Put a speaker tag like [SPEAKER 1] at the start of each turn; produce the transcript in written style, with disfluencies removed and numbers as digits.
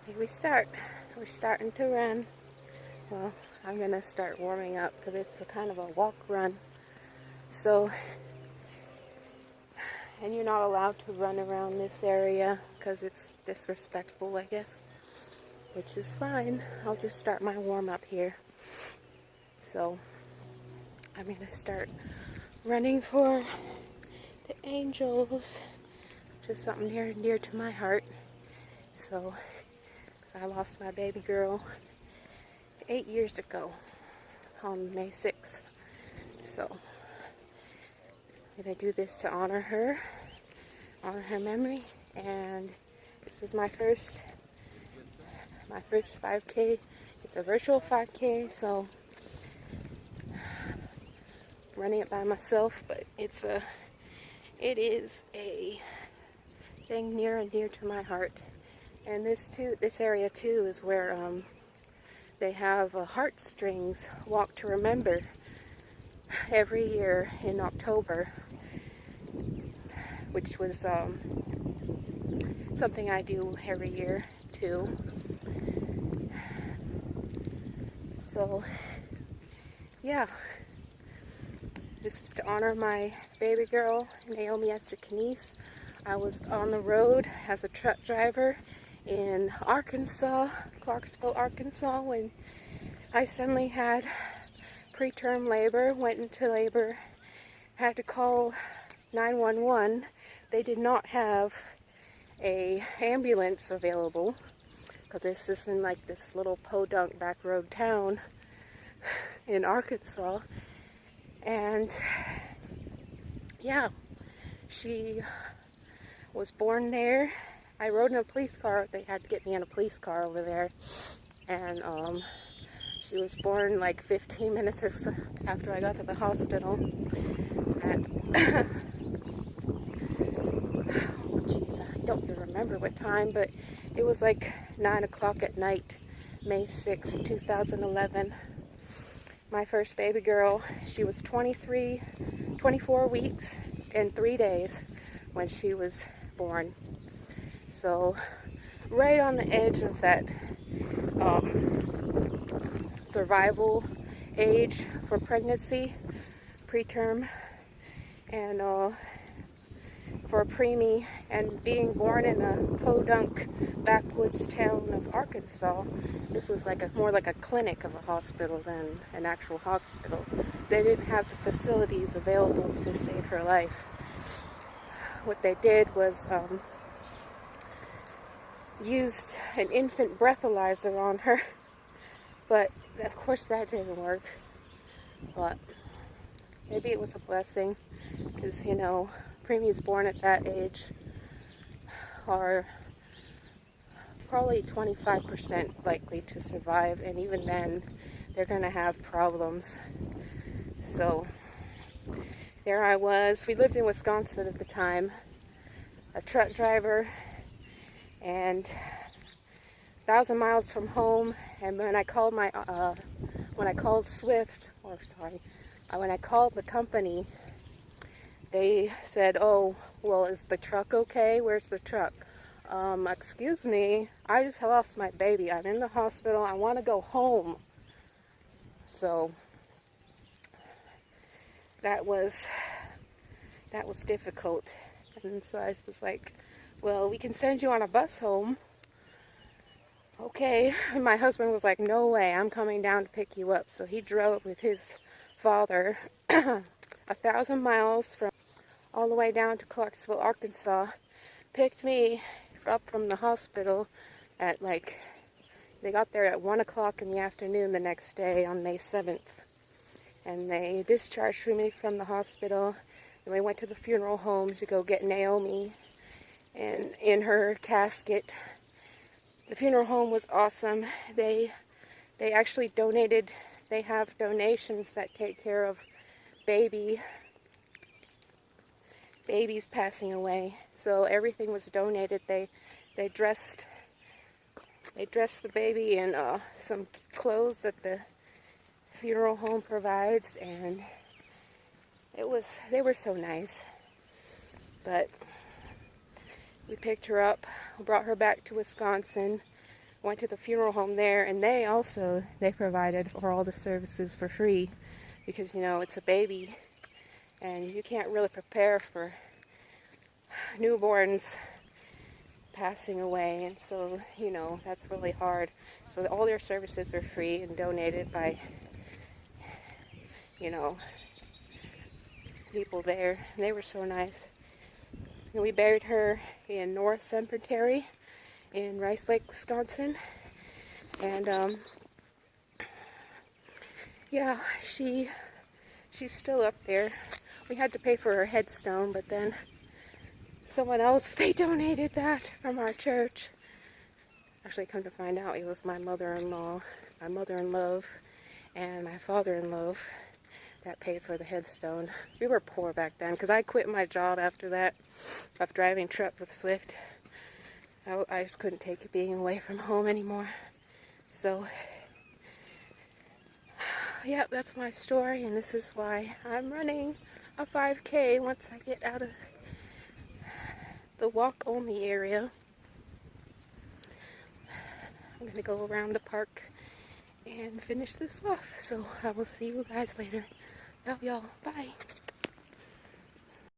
[SPEAKER 1] Here we start. We're starting to run. Well, I'm going to start warming up because it's a kind of a walk run. So, and you're not allowed to run around this area because it's disrespectful, I guess, which is fine. I'll just start my warm up here. So, I'm going to start running for the Angels, which is something near and dear to my heart. So, because I lost my baby girl 8 years ago on May 6th. So, I'm going to do this to honor her memory. And this is my first 5K. It's a virtual 5K, so running it by myself, but it is a thing near and dear to my heart. And this area too is where they have a Heartstrings Walk to Remember every year in October, which was something I do every year too. So yeah, this is to honor my baby girl, Naomi Esther Knies. I was on the road as a truck driver in Arkansas, Clarksville, Arkansas, when I suddenly had preterm labor, went into labor, had to call 911. They did not have a ambulance available because this is in like this little podunk back road town in Arkansas. And yeah, she was born there. I rode in a police car. They had to get me in a police car over there. And she was born like 15 minutes or so after I got to the hospital. And oh jeez, I don't even remember what time, but it was like 9 o'clock at night, May 6, 2011. My first baby girl, she was 24 weeks and 3 days when she was born. So right on the edge of that survival age for pregnancy, preterm, and for a preemie, and being born in a podunk backwoods town of Arkansas. This was like more like a clinic of a hospital than an actual hospital. They didn't have the facilities available to save her life. What they did was used an infant breathalyzer on her, but of course that didn't work. But maybe it was a blessing, because you know, preemies born at that age are probably 25% likely to survive, and even then they're going to have problems. So there I was. We lived in Wisconsin at the time, a truck driver, and 1,000 miles from home. And when I called when I called the company, they said, "Oh, well, is the truck okay? Where's the truck?" Excuse me, I just lost my baby. I'm in the hospital. I want to go home. So that was difficult. And so I was like, well, we can send you on a bus home. Okay. And my husband was like, no way, I'm coming down to pick you up. So he drove with his father 1,000 miles from all the way down to Clarksville, Arkansas, picked me up from the hospital at they got there at 1 o'clock in the afternoon the next day on May 7th. And they discharged me from the hospital, and we went to the funeral home to go get Naomi and in her casket. The funeral home was awesome. They actually donated. They have donations that take care of babies passing away. So everything was donated. They dressed the baby in some clothes that the funeral home provides, and they were so nice. But we picked her up, brought her back to Wisconsin. Went to the funeral home there, and they provided for all the services for free, because, you know, it's a baby and you can't really prepare for newborns passing away, and so, you know, that's really hard. So all their services are free and donated by, you know, people there. And they were so nice. And we buried her in North Cemetery in Rice Lake, Wisconsin. And yeah, she's still up there. We had to pay for her headstone, but then someone else, they donated that from our church. Actually, come to find out, it was my mother-in-law, my mother-in-law, and my father-in-law that paid for the headstone. We were poor back then, because I quit my job after that of driving truck with Swift. I just couldn't take it being away from home anymore. So, yeah, that's my story, and this is why I'm running a 5K once I get out of the walk-only area. I'm going to go around the park and finish this off. So I will see you guys later. Love y'all. Bye.